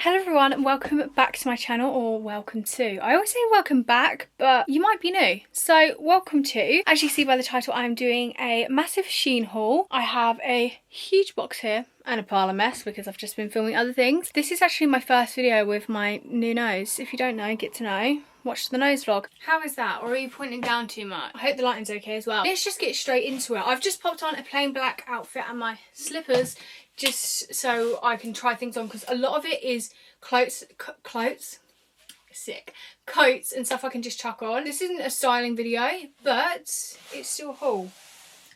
Hello everyone and welcome back to my channel, or welcome to. I always say welcome back, but you might be new. So welcome to. As you see by the title, I'm doing a massive Shein haul. I have a huge box here and a pile of mess because I've just been filming other things. This is actually my first video with my new nose. If you don't know, get to know. Watch the nose vlog. How is that? Or are you pointing down too much? I hope the lighting's okay as well. Let's just get straight into it. I've just popped on a plain black outfit and my slippers just so I can try things on, because a lot of it is coats and stuff I can just chuck on. This isn't a styling video, but it's still a haul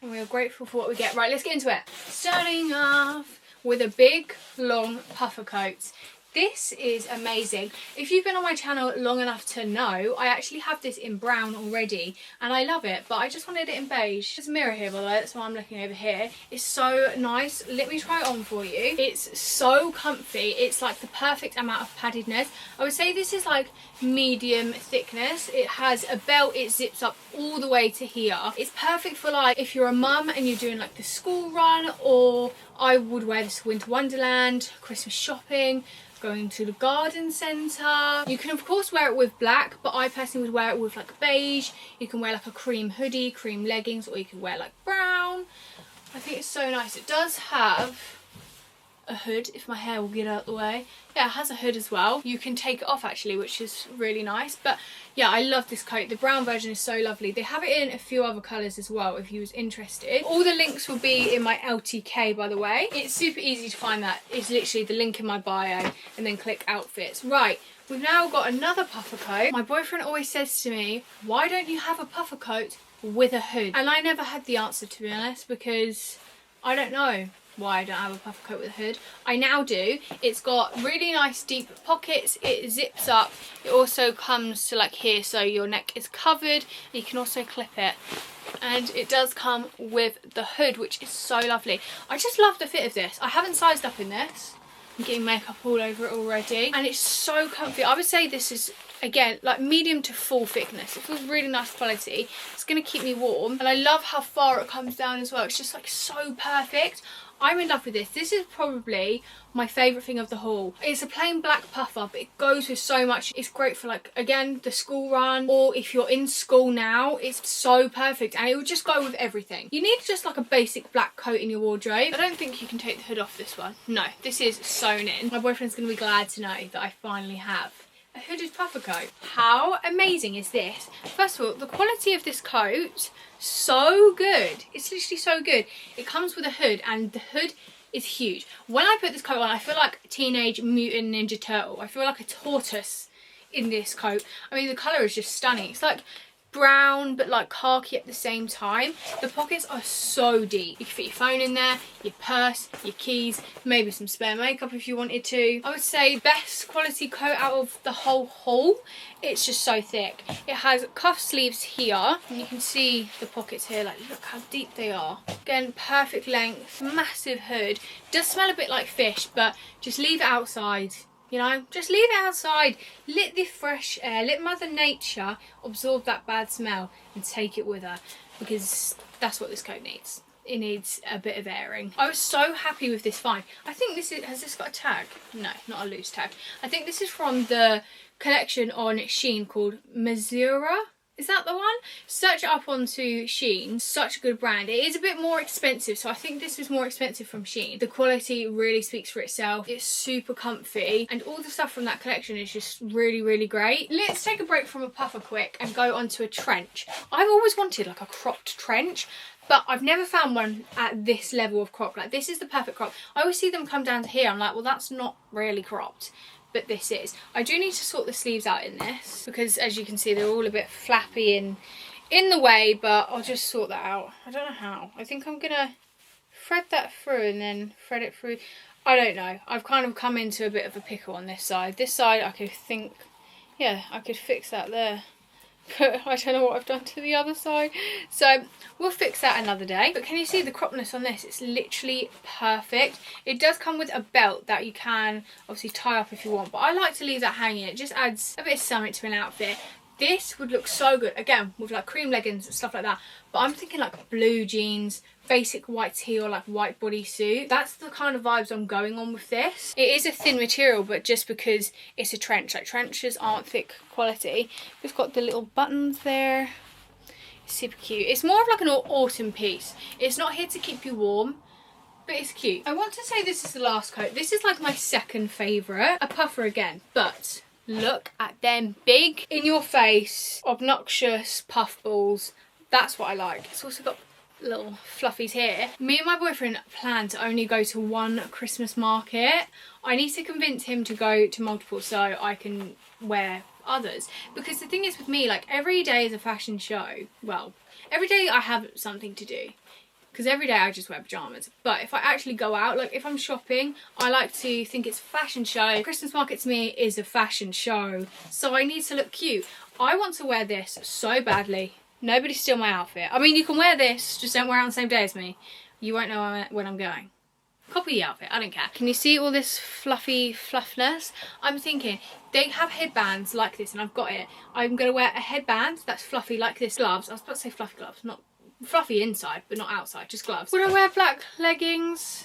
and we are grateful for what we get. Right, let's get into it. Starting off with a big long puffer coat. This is amazing. If you've been on my channel long enough to know, I actually have this in brown already and I love it, but I just wanted it in beige. There's a mirror here, by the way, that's why I'm looking over here. It's so nice. Let me try it on for you. It's so comfy. It's like the perfect amount of paddedness. I would say this is like medium thickness. It has a belt, it zips up all the way to here. It's perfect for like if you're a mum and you're doing like the school run, or I would wear this to Winter Wonderland, Christmas shopping, going to the garden centre. You can of course wear it with black, but I personally would wear it with like beige. You can wear like a cream hoodie, cream leggings, or you can wear like brown. I think it's so nice. It does have a hood, if my hair will get out of the way. Yeah, it has a hood as well. You can take it off actually, which is really nice. But yeah, I love this coat. The brown version is so lovely. They have it in a few other colours as well if you was interested. All the links will be in my LTK, by the way. It's super easy to find that. It's literally the link in my bio and then click outfits. Right, we've now got another puffer coat. My boyfriend always says to me, why don't you have a puffer coat with a hood? And I never had the answer, to be honest, because I don't know why I don't have a puffer coat with a hood. I now do. It's got really nice deep pockets. It zips up. It also comes to like here, so your neck is covered. You can also clip it. And it does come with the hood, which is so lovely. I just love the fit of this. I haven't sized up in this. I'm getting makeup all over it already. And it's so comfy. I would say this is, again, like medium to full thickness. It feels really nice quality. It's going to keep me warm. And I love how far it comes down as well. It's just like so perfect. I'm in love with this. This is probably my favourite thing of the haul. It's a plain black puffer, but it goes with so much. It's great for like, again, the school run, or if you're in school now, it's so perfect and it will just go with everything. You need just like a basic black coat in your wardrobe. I don't think you can take the hood off this one. No, this is sewn in. My boyfriend's going to be glad to know that I finally have a hooded puffer coat. How amazing is this? First of all, the quality of this coat, so good. It's literally so good. It comes with a hood and the hood is huge. When I put this coat on, I feel like Teenage Mutant Ninja Turtle. I feel like a tortoise in this coat. I mean, the colour is just stunning. It's like brown but like khaki at the same time. The pockets are so deep. You can fit your phone in there, your purse, your keys, maybe some spare makeup if you wanted to. I would say best quality coat out of the whole haul. It's just so thick. It has cuff sleeves here and you can see the pockets here, like look how deep they are. Again, perfect length, massive hood. Does smell a bit like fish, but just leave it outside. You know, just leave it outside. Let the fresh air, let Mother Nature absorb that bad smell and take it with her, because that's what this coat needs. It needs a bit of airing. I was so happy with this find. I think this is, has this got a tag? No, not a loose tag. I think this is from the collection on Shein called Missoura. Is that the one? Search it up onto Shein. Such a good brand. It is a bit more expensive, so I think this was more expensive from Shein. The quality really speaks for itself. It's super comfy and all the stuff from that collection is just really, really great. Let's take a break from a puffer quick and go onto a trench. I've always wanted like a cropped trench, but I've never found one at this level of crop. Like this is the perfect crop. I always see them come down to here. I'm like, well, that's not really cropped. But this is. I do need to sort the sleeves out in this because as you can see they're all a bit flappy and in the way, but I'll just sort that out. I don't know how. I think I'm gonna thread that through and then thread it through. I don't know. I've kind of come into a bit of a pickle on this side. This side I could think, yeah, I could fix that there. But I don't know what I've done to the other side, so we'll fix that another day. But can you see the cropness on this? It's literally perfect. It does come with a belt that you can obviously tie up if you want, but I like to leave that hanging. It just adds a bit of something to an outfit. This would look so good, again, with like cream leggings and stuff like that. But I'm thinking like blue jeans, basic white tee or like white bodysuit. That's the kind of vibes I'm going on with this. It is a thin material, but just because it's a trench. Like trenches aren't thick quality. We've got the little buttons there. Super cute. It's more of like an autumn piece. It's not here to keep you warm, but it's cute. I want to say this is the last coat. This is like my second favourite. A puffer again, but look at them big, in your face, obnoxious puff balls. That's what I like. It's also got little fluffies here. Me and my boyfriend plan to only go to one Christmas market. I need to convince him to go to multiple so I can wear others, because the thing is with me, like every day is a fashion show. Well, every day I have something to do, because every day I just wear pyjamas. But if I actually go out, like if I'm shopping, I like to think it's a fashion show. Christmas market to me is a fashion show, so I need to look cute. I want to wear this so badly. Nobody steal my outfit. I mean, you can wear this, just don't wear it on the same day as me. You won't know when I'm going. Copy the outfit, I don't care. Can you see all this fluffy fluffness? I'm thinking, they have headbands like this and I've got it. I'm going to wear a headband that's fluffy like this. Gloves, I was about to say fluffy gloves, not fluffy inside, but not outside, just gloves. Would I wear black leggings?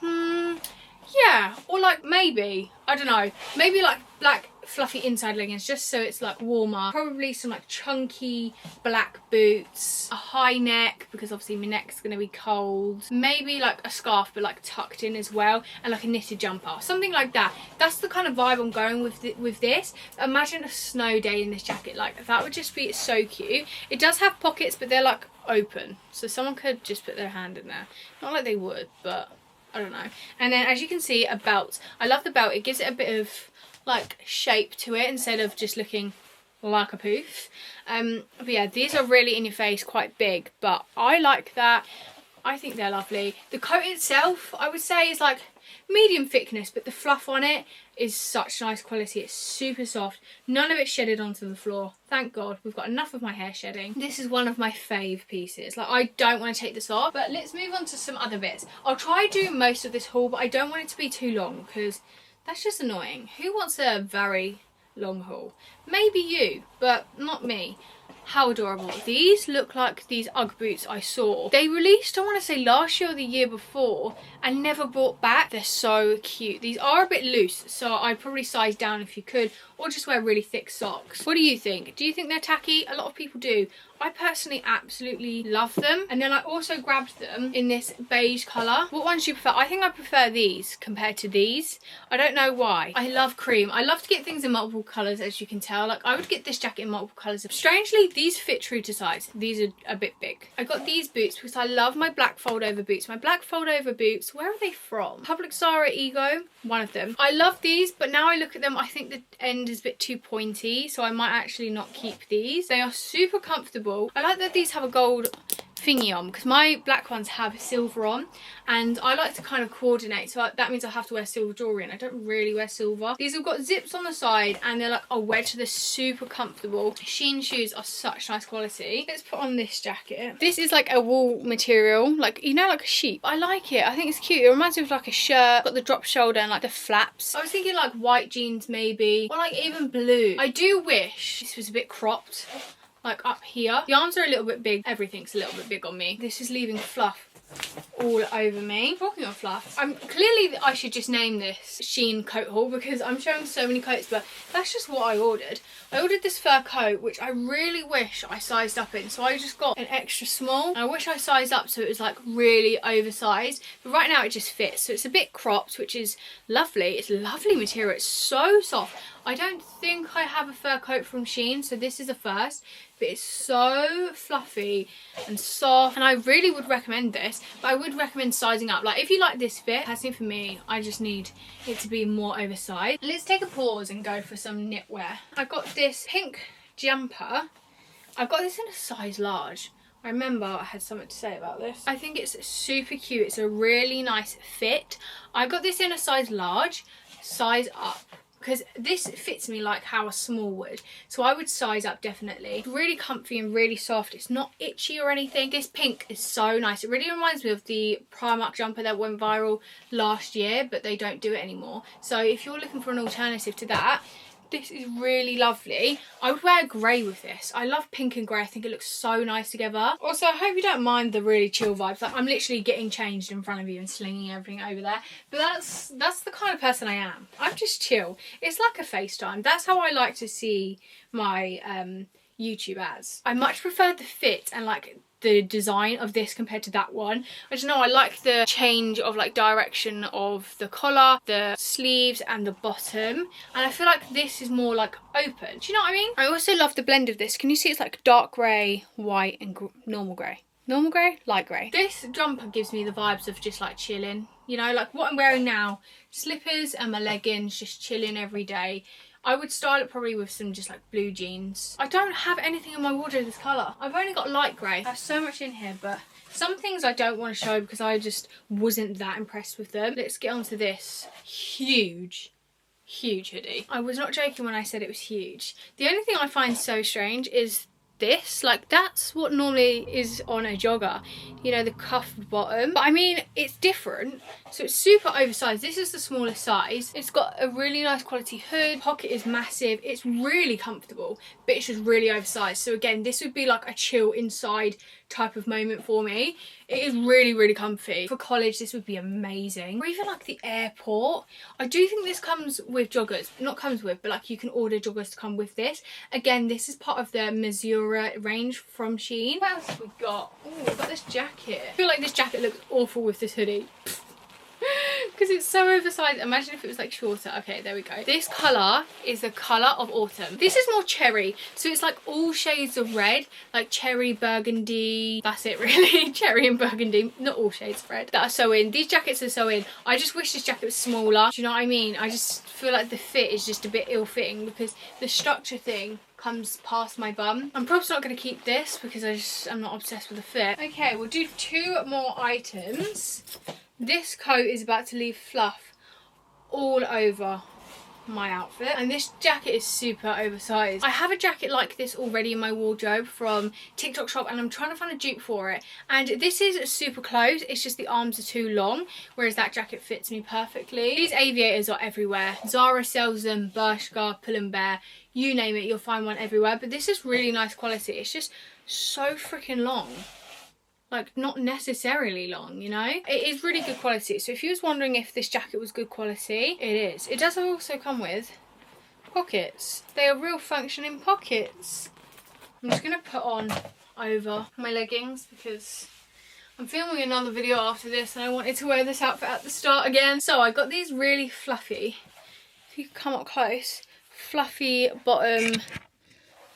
Yeah, or like maybe, I don't know, maybe like black fluffy inside leggings just so it's like warmer. Probably some like chunky black boots, a high neck because obviously my neck's gonna be cold. Maybe like a scarf but like tucked in as well, and like a knitted jumper, something like that. That's the kind of vibe I'm going with this. Imagine a snow day in this jacket, like that would just be so cute. It does have pockets but they're like open, so someone could just put their hand in there. Not like they would, but I don't know. And then as you can see, a belt. I love the belt. It gives it a bit of like shape to it instead of just looking like a poof. But yeah, these are really in your face, quite big, but I like that. I think they're lovely. The coat itself, I would say, is like medium thickness, but the fluff on it is such nice quality. It's super soft. None of it shedded onto the floor. Thank God. We've got enough of my hair shedding. This is one of my fave pieces. Like, I don't want to take this off, but let's move on to some other bits. I'll try do most of this haul, but I don't want it to be too long because that's just annoying. Who wants a very long haul? Maybe you, but not me. How adorable. These look like these Ugg boots I saw. They released, I want to say last year or the year before, and never brought back. They're so cute. These are a bit loose, so I'd probably size down if you could, or just wear really thick socks. What do you think? Do you think they're tacky? A lot of people do. I personally absolutely love them. And then I also grabbed them in this beige colour. What ones do you prefer? I think I prefer these compared to these. I don't know why. I love cream. I love to get things in multiple colours, as you can tell. Like, I would get this jacket in multiple colours. Strangely, these fit true to size. These are a bit big. I got these boots because I love my black fold over boots. My black fold over boots, where are they from? Public Zara Ego, one of them. I love these, but now I look at them, I think the end is a bit too pointy, so I might actually not keep these. They are super comfortable. I like that these have a gold thingy on because my black ones have silver on, and I like to kind of coordinate, so that means I have to wear silver jewellery, and I don't really wear silver. These have got zips on the side and they're like a wedge. They're super comfortable. Shein shoes are such nice quality. Let's put on this jacket. This is like a wool material, like, you know, like a sheep. I like it. I think it's cute. It reminds me of like a shirt. Got the drop shoulder and like the flaps. I was thinking like white jeans maybe, or like even blue. I do wish this was a bit cropped, like up here. The arms are a little bit big. Everything's a little bit big on me. This is leaving fluff all over me. Talking of fluff, clearly I should just name this Shein coat haul because I'm showing so many coats, but that's just what I ordered. I ordered this fur coat, which I really wish I sized up in, so I just got an extra small. And I wish I sized up so it was like really oversized, but right now it just fits. So it's a bit cropped, which is lovely. It's lovely material. It's so soft. I don't think I have a fur coat from Shein, so this is a first, but it's so fluffy and soft, and I really would recommend this, but I would recommend sizing up. Like, if you like this fit, personally for me, I just need it to be more oversized. Let's take a pause and go for some knitwear. I got this pink jumper. I got this in a size large. I remember I had something to say about this. I think it's super cute. It's a really nice fit. I got this in a size large, size up, because this fits me like how a small would, so I would size up definitely. It's really comfy and really soft. It's not itchy or anything. This pink is so nice. It really reminds me of the Primark jumper that went viral last year, but they don't do it anymore. So if you're looking for an alternative to that, This is really lovely. I would wear grey with this. I love pink and grey. I think it looks so nice together. Also, I hope you don't mind the really chill vibes. Like, I'm literally getting changed in front of you and slinging everything over there. But that's the kind of person I am. I'm just chill. It's like a FaceTime. That's how I like to see my YouTube as. I much prefer the fit and like the design of this compared to that one. I don't know, I like the change of like direction of the collar, the sleeves and the bottom, and I feel like this is more like open. Do you know what I mean? I also love the blend of this. Can you see it's like dark grey, white and normal grey? Normal grey? Light grey. This jumper gives me the vibes of just like chilling, you know, like what I'm wearing now. Slippers and my leggings, just chilling every day. I would style it probably with some just like blue jeans. I don't have anything in my wardrobe this colour. I've only got light grey. I have so much in here, but some things I don't want to show because I just wasn't that impressed with them. Let's get on to this huge hoodie. I was not joking when I said it was huge. The only thing I find so strange is this, like that's what normally is on a jogger, you know, the cuffed bottom, but I mean it's different, so it's super oversized. This is the smallest size. It's got a really nice quality hood, pocket is massive, it's really comfortable, but it's just really oversized. So again, this would be like a chill inside type of moment for me. It is really comfy. For college this would be amazing, or even like the airport. I do think this comes with joggers, not comes with, but like you can order joggers to come with this. Again, this is part of the Missouri range from Shein. What else have we got? Oh, we've got this jacket. I feel like this jacket looks awful with this hoodie because it's so oversized. Imagine if it was like shorter. Okay, there we go. This colour is the colour of autumn. This is more cherry, so it's like all shades of red, like cherry, burgundy, that's it really. Cherry and burgundy, not all shades of red that are so in. These jackets are so in. I just wish this jacket was smaller. Do you know what I mean? I just feel like the fit is just a bit ill-fitting because the structure thing comes past my bum. I'm probably not going to keep this because I'm not obsessed with the fit. Okay, we'll do 2 more items. This coat is about to leave fluff all over my outfit, and this jacket is super oversized. I have a jacket like this already in my wardrobe from TikTok shop, and I'm trying to find a dupe for it, and this is super close. It's just the arms are too long, whereas that jacket fits me perfectly. These aviators are everywhere. Zara sells them, Bershka, Pull&Bear, you name it, you'll find one everywhere. But this is really nice quality. It's just so freaking long. Like, not necessarily long, you know? It is really good quality. So if you was wondering if this jacket was good quality, it is. It does also come with pockets. They are real functioning pockets. I'm just going to put on over my leggings because I'm filming another video after this and I wanted to wear this outfit at the start again. So I got these really fluffy, if you come up close, fluffy bottom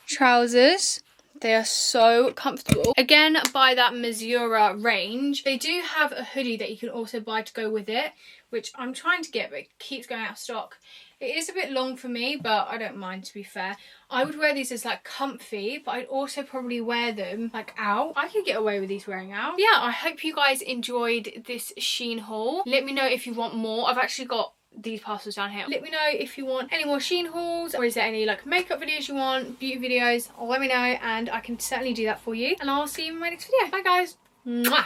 trousers. They are so comfortable. Again, by that Missouri range. They do have a hoodie that you can also buy to go with it, which I'm trying to get, but it keeps going out of stock. It is a bit long for me, but I don't mind, to be fair. I would wear these as like comfy, but I'd also probably wear them like out. I could get away with these wearing out. Yeah, I hope you guys enjoyed this Shein haul. Let me know if you want more. I've actually got these parcels down here. Let me know if you want any more Shein hauls, or is there any like makeup videos you want, beauty videos, let me know and I can certainly do that for you, and I'll see you in my next video. Bye guys. Mwah.